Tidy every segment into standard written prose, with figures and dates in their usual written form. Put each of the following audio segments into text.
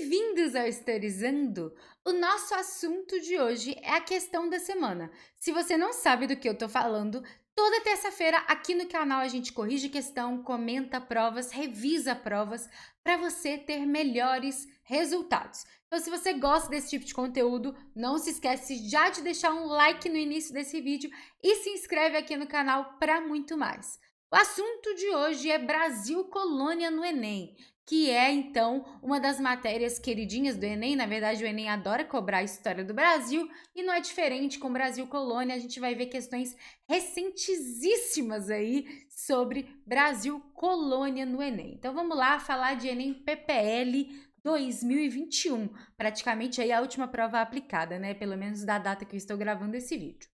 Bem-vindos ao Historizando! O nosso assunto de hoje é a questão da semana. Se você não sabe do que eu tô falando, toda terça-feira aqui no canal a gente corrige questão, comenta provas, revisa provas para você ter melhores resultados. Então, se você gosta desse tipo de conteúdo, não se esquece já de deixar um like no início desse vídeo e se inscreve aqui no canal para muito mais. O assunto de hoje é Brasil Colônia no Enem, que é, então, uma das matérias queridinhas do Enem. Na verdade, o Enem adora cobrar a história do Brasil e não é diferente com Brasil Colônia. A gente vai ver questões recentíssimas aí sobre Brasil Colônia no Enem. Então, vamos lá falar de Enem PPL 2021, praticamente aí a última prova aplicada, né? Pelo menos da data que eu estou gravando esse vídeo.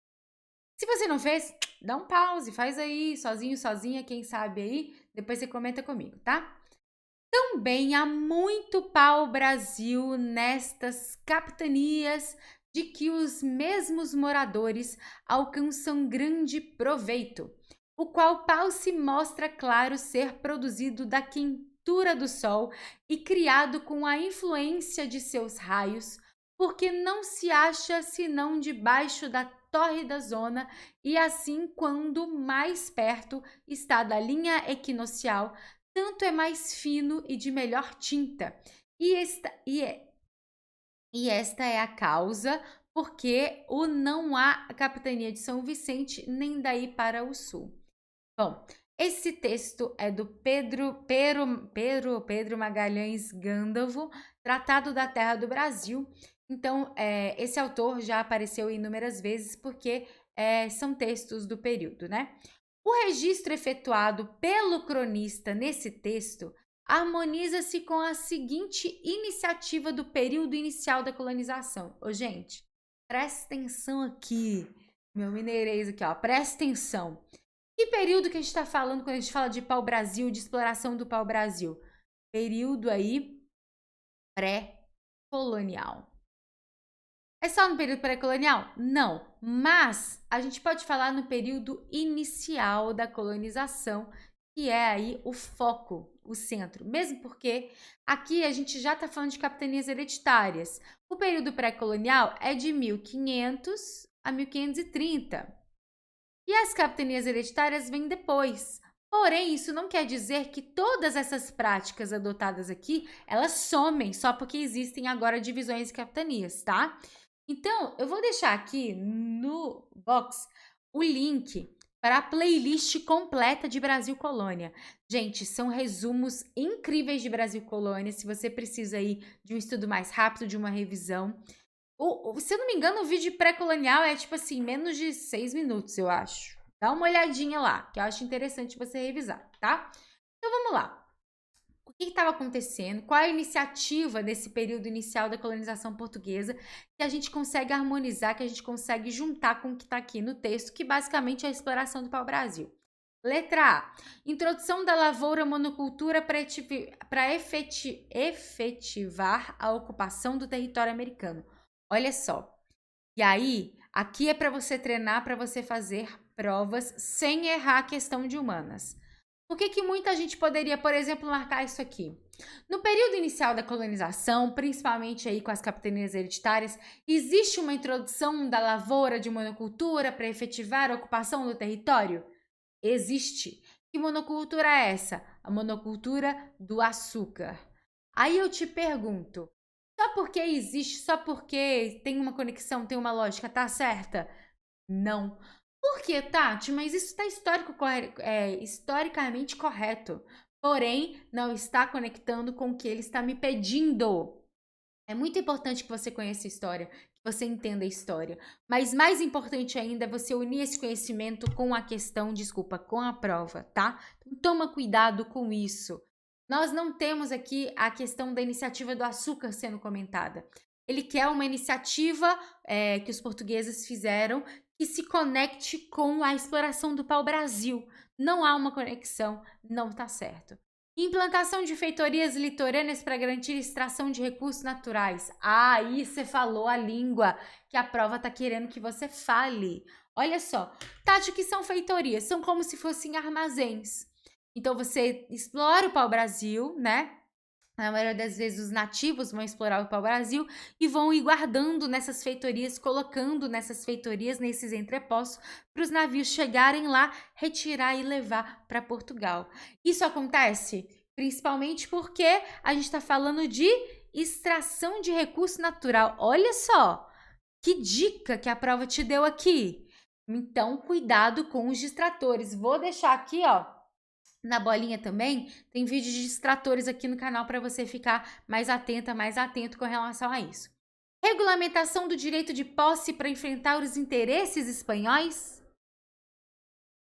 Se você não fez, dá um pause, faz aí, sozinho, sozinha, quem sabe aí, depois você comenta comigo, tá? Também há muito pau-brasil nestas capitanias de que os mesmos moradores alcançam grande proveito, o qual pau se mostra claro ser produzido da quentura do sol e criado com a influência de seus raios, porque não se acha senão debaixo da tórrida zona e assim quando mais perto está da linha equinocial, tanto é mais fino e de melhor tinta. E esta é a causa porque não há capitania de São Vicente nem daí para o sul. Bom, esse texto é do Pedro Magalhães Gandalvo, Tratado da Terra do Brasil. Então, esse autor já apareceu inúmeras vezes porque são textos do período, né? O registro efetuado pelo cronista nesse texto harmoniza-se com a seguinte iniciativa do período inicial da colonização. Ô, gente, presta atenção aqui, meu mineirês aqui, ó, presta atenção. Que período que a gente está falando quando a gente fala de pau-brasil, de exploração do pau-brasil? Período aí pré-colonial. É só no período pré-colonial? Não, mas a gente pode falar no período inicial da colonização, que é aí o foco, o centro, mesmo porque aqui a gente já está falando de capitanias hereditárias. O período pré-colonial é de 1500 a 1530 e as capitanias hereditárias vêm depois. Porém, isso não quer dizer que todas essas práticas adotadas aqui, elas somem só porque existem agora divisões e capitanias, tá? Então, eu vou deixar aqui no box o link para a playlist completa de Brasil Colônia. Gente, são resumos incríveis de Brasil Colônia, se você precisa aí de um estudo mais rápido, de uma revisão. Se eu não me engano, o vídeo pré-colonial é tipo assim, menos de 6 minutos, eu acho. Dá uma olhadinha lá, que eu acho interessante você revisar, tá? Então, vamos lá. O que estava acontecendo, qual é a iniciativa desse período inicial da colonização portuguesa que a gente consegue harmonizar, que a gente consegue juntar com o que está aqui no texto, que basicamente é a exploração do pau-brasil. Letra A. Introdução da lavoura monocultura para efetivar a ocupação do território americano. Olha só. E aí, aqui é para você treinar, para você fazer provas sem errar a questão de humanas. Por que muita gente poderia, por exemplo, marcar isso aqui? No período inicial da colonização, principalmente aí com as capitanias hereditárias, existe uma introdução da lavoura de monocultura para efetivar a ocupação do território? Existe. Que monocultura é essa? A monocultura do açúcar. Aí eu te pergunto, só porque existe, só porque tem uma conexão, tem uma lógica, tá certa? Não. Por quê, Tati? Mas isso está historicamente correto. Porém, não está conectando com o que ele está me pedindo. É muito importante que você conheça a história, que você entenda a história. Mas mais importante ainda é você unir esse conhecimento com a questão, desculpa, com a prova, tá? Então, toma cuidado com isso. Nós não temos aqui a questão da iniciativa do açúcar sendo comentada. Ele quer uma iniciativa que os portugueses fizeram que se conecte com a exploração do pau-brasil. Não há uma conexão, não está certo. Implantação de feitorias litorâneas para garantir extração de recursos naturais. Ah, aí você falou a língua que a prova está querendo que você fale. Olha só, Tati, o que são feitorias? São como se fossem armazéns. Então, você explora o pau-brasil, né? Na maioria das vezes, os nativos vão explorar o pau-brasil e vão ir guardando nessas feitorias, colocando nessas feitorias, nesses entrepostos, para os navios chegarem lá, retirar e levar para Portugal. Isso acontece principalmente porque a gente está falando de extração de recurso natural. Olha só, que dica que a prova te deu aqui. Então, cuidado com os distratores. Vou deixar aqui, ó, na bolinha também, tem vídeos de distratores aqui no canal para você ficar mais atenta, mais atento com relação a isso. Regulamentação do direito de posse para enfrentar os interesses espanhóis?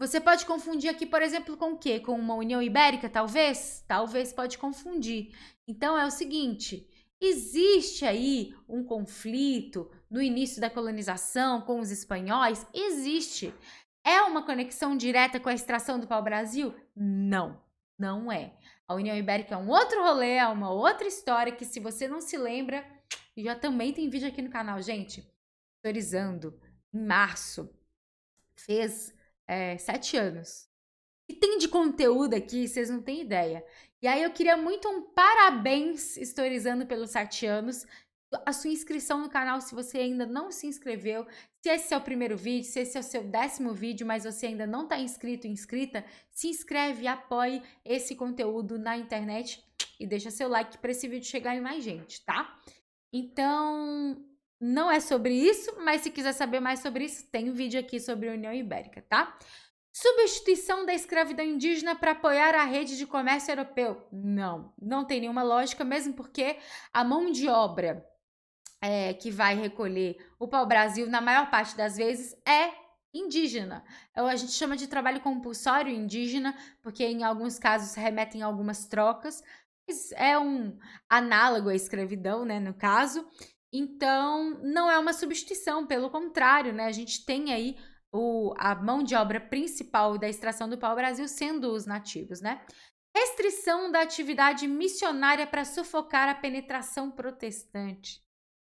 Você pode confundir aqui, por exemplo, com o quê? Com uma União Ibérica, talvez? Talvez pode confundir. Então, é o seguinte, existe aí um conflito no início da colonização com os espanhóis? Existe. É uma conexão direta com a extração do pau-brasil? Não, não é. A União Ibérica é um outro rolê, é uma outra história que, se você não se lembra, já também tem vídeo aqui no canal, gente. Historizando, em março, fez 7 anos. E tem de conteúdo aqui, vocês não têm ideia. E aí eu queria muito um parabéns, Historizando pelos 7 anos. A sua inscrição no canal, se você ainda não se inscreveu, se esse é o primeiro vídeo, se esse é o seu 10º vídeo, mas você ainda não está inscrito, inscrita, se inscreve e apoie esse conteúdo na internet e deixa seu like para esse vídeo chegar em mais gente, tá? Então, não é sobre isso, mas se quiser saber mais sobre isso, tem um vídeo aqui sobre a União Ibérica, tá? Substituição da escravidão indígena para apoiar a rede de comércio europeu? Não, não tem nenhuma lógica, mesmo porque a mão de obra que vai recolher o pau-brasil, na maior parte das vezes, é indígena. A gente chama de trabalho compulsório indígena, porque em alguns casos remetem a algumas trocas, mas é um análogo à escravidão, né, no caso. Então, não é uma substituição, pelo contrário, né, a gente tem aí a mão de obra principal da extração do pau-brasil sendo os nativos, né? Restrição da atividade missionária para sufocar a penetração protestante.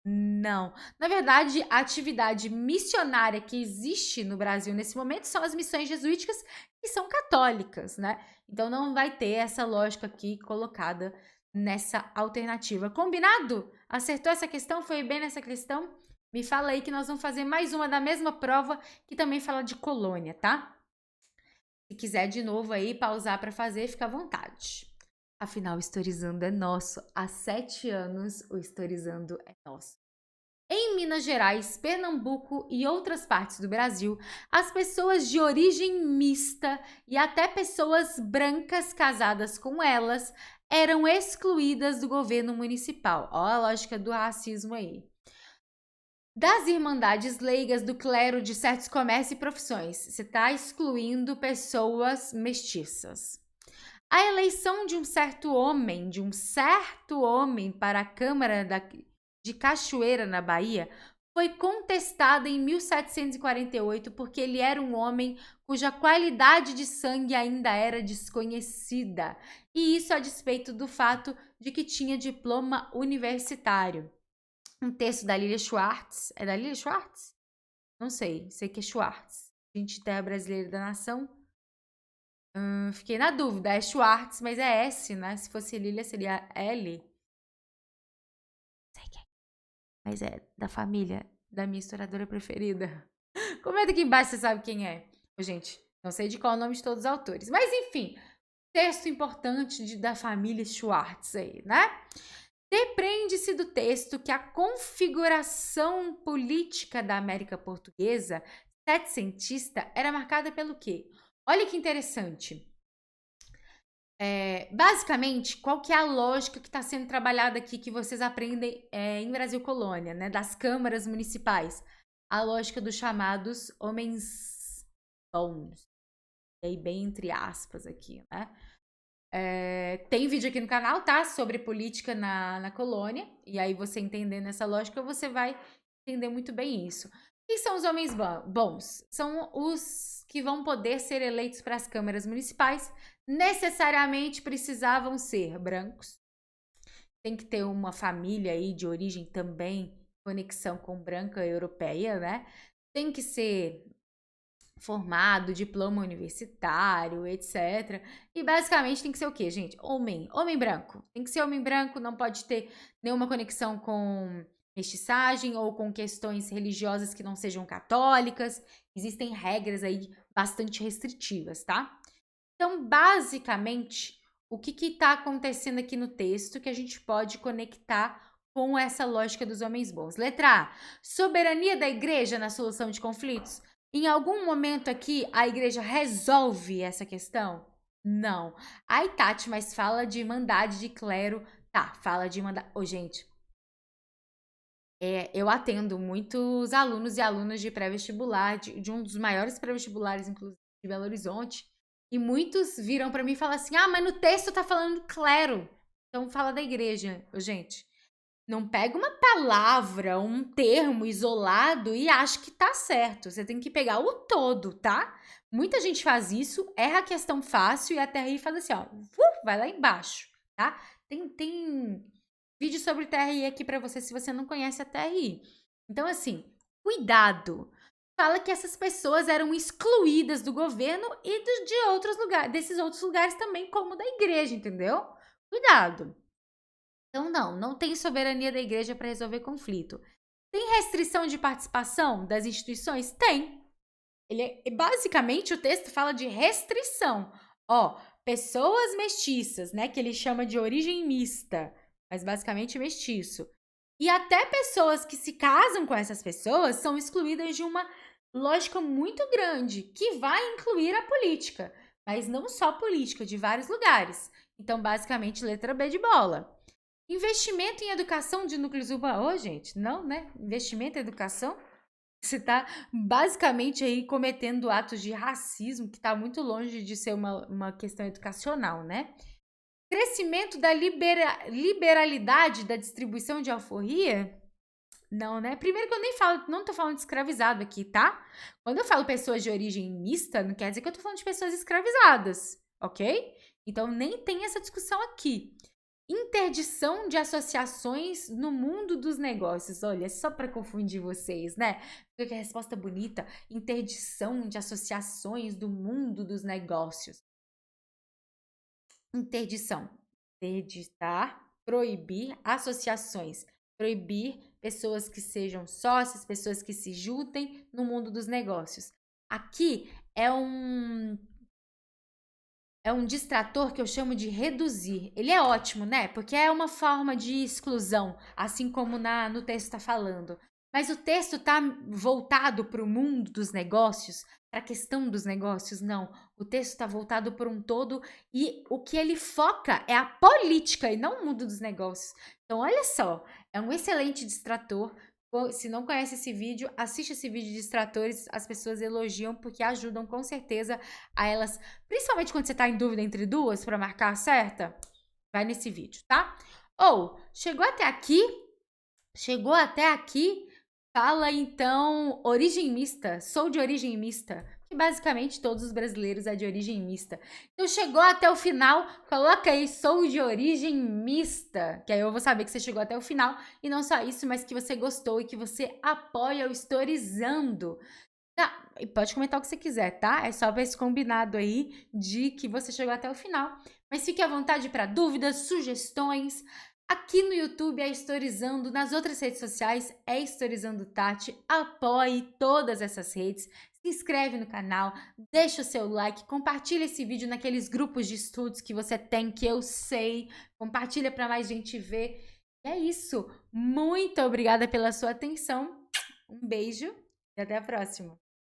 Não. Na verdade, a atividade missionária que existe no Brasil nesse momento são as missões jesuíticas, que são católicas, né? Então não vai ter essa lógica aqui colocada nessa alternativa. Combinado? Acertou essa questão? Foi bem nessa questão? Me fala aí que nós vamos fazer mais uma da mesma prova que também fala de colônia, tá? Se quiser de novo aí pausar para fazer, fica à vontade. Afinal, o Historizando é nosso. Há 7 anos, o Historizando é nosso. Em Minas Gerais, Pernambuco e outras partes do Brasil, as pessoas de origem mista e até pessoas brancas casadas com elas eram excluídas do governo municipal. Ó a lógica do racismo aí. Das irmandades leigas do clero de certos comércios e profissões. Você está excluindo pessoas mestiças. A eleição de um certo homem para a Câmara de Cachoeira, na Bahia, foi contestada em 1748 porque ele era um homem cuja qualidade de sangue ainda era desconhecida. E isso a despeito do fato de que tinha diploma universitário. Um texto da Lilia Schwartz. É da Lilia Schwartz? Não sei que é Schwartz. Gente, Terra Brasileira da Nação. Fiquei na dúvida, é Schwartz, mas é S, né? Se fosse Lilia, seria L. Sei que é. Mas é da família da minha historiadora preferida. Comenta aqui embaixo se você sabe quem é. Gente, não sei de qual é o nome de todos os autores. Mas, enfim, texto importante da família Schwartz aí, né? Depreende-se do texto que a configuração política da América Portuguesa setecentista era marcada pelo quê? Olha que interessante. Basicamente, qual que é a lógica que está sendo trabalhada aqui, que vocês aprendem em Brasil Colônia, né? Das câmaras municipais. A lógica dos chamados homens bons. E aí, bem entre aspas aqui, né? Tem vídeo aqui no canal, tá? Sobre política na colônia. E aí, você entendendo essa lógica, você vai entender muito bem isso. Quem são os homens bons? São os que vão poder ser eleitos para as câmaras municipais. Necessariamente precisavam ser brancos. Tem que ter uma família aí de origem também, conexão com branca europeia, né? Tem que ser formado, diploma universitário, etc. E basicamente tem que ser o quê, gente? Homem branco. Tem que ser homem branco, não pode ter nenhuma conexão com mestiçagem ou com questões religiosas que não sejam católicas. Existem regras aí bastante restritivas, tá? Então, basicamente, o que está acontecendo aqui no texto que a gente pode conectar com essa lógica dos homens bons? Letra A. Soberania da igreja na solução de conflitos. Em algum momento aqui, a igreja resolve essa questão? Não. Aí, Tati, mas fala de irmandade de clero. Tá, fala de irmandade. Ô, gente, eu atendo muitos alunos e alunas de pré-vestibular, de um dos maiores pré-vestibulares, inclusive, de Belo Horizonte. E muitos viram para mim e falam assim: ah, mas no texto tá falando clero. Então fala da igreja. Ô, gente, não pega uma palavra, um termo isolado e acha que tá certo. Você tem que pegar o todo, tá? Muita gente faz isso, erra a questão fácil e a TRI faz assim, ó, vai lá embaixo, tá? Tem vídeo sobre TRI aqui para você se você não conhece a TRI. Então, assim, cuidado. Fala que essas pessoas eram excluídas do governo e de outros lugares, desses outros lugares também, como da igreja, entendeu? Cuidado. Então, não tem soberania da igreja para resolver conflito. Tem restrição de participação das instituições? Tem. Basicamente, o texto fala de restrição. Ó, pessoas mestiças, né, que ele chama de origem mista, mas basicamente mestiço. E até pessoas que se casam com essas pessoas são excluídas de uma lógica muito grande, que vai incluir a política, mas não só política, de vários lugares. Então, basicamente, letra B de bola. Investimento em educação de núcleos urbanos. Ô, gente, não, né? Investimento em educação? Você está basicamente aí cometendo atos de racismo, que está muito longe de ser uma questão educacional, né? Crescimento da liberalidade da distribuição de alforria? Não, né? Primeiro que eu nem falo, não tô falando de escravizado aqui, tá? Quando eu falo pessoas de origem mista, não quer dizer que eu tô falando de pessoas escravizadas, ok? Então nem tem essa discussão aqui. Interdição de associações no mundo dos negócios. Olha, só para confundir vocês, né? Porque a resposta é bonita. Interdição de associações do mundo dos negócios. Interdição. Interditar, proibir associações. Proibir pessoas que sejam sócias, pessoas que se juntem no mundo dos negócios. Aqui é um distrator que eu chamo de reduzir. Ele é ótimo, né? Porque é uma forma de exclusão, assim como no texto está falando. Mas o texto está voltado para o mundo dos negócios, para a questão dos negócios? Não. O texto está voltado para um todo e o que ele foca é a política e não o mundo dos negócios. Então, olha só, é um excelente distrator. Se não conhece esse vídeo, assiste esse vídeo de distratores. As pessoas elogiam porque ajudam com certeza a elas, principalmente quando você está em dúvida entre duas para marcar a certa, vai nesse vídeo, tá? Ou, chegou até aqui? Chegou até aqui? Fala então origem mista, sou de origem mista, que basicamente todos os brasileiros é de origem mista. Então chegou até o final, coloca aí sou de origem mista, que aí eu vou saber que você chegou até o final e não só isso, mas que você gostou e que você apoia o Historizando. Tá, e pode comentar o que você quiser, tá? É só ver esse combinado aí de que você chegou até o final. Mas fique à vontade para dúvidas, sugestões. Aqui no YouTube é Historizando, nas outras redes sociais é Historizando Tati. Apoie todas essas redes, se inscreve no canal, deixa o seu like, compartilha esse vídeo naqueles grupos de estudos que você tem, que eu sei. Compartilha para mais gente ver. E é isso. Muito obrigada pela sua atenção. Um beijo e até a próxima.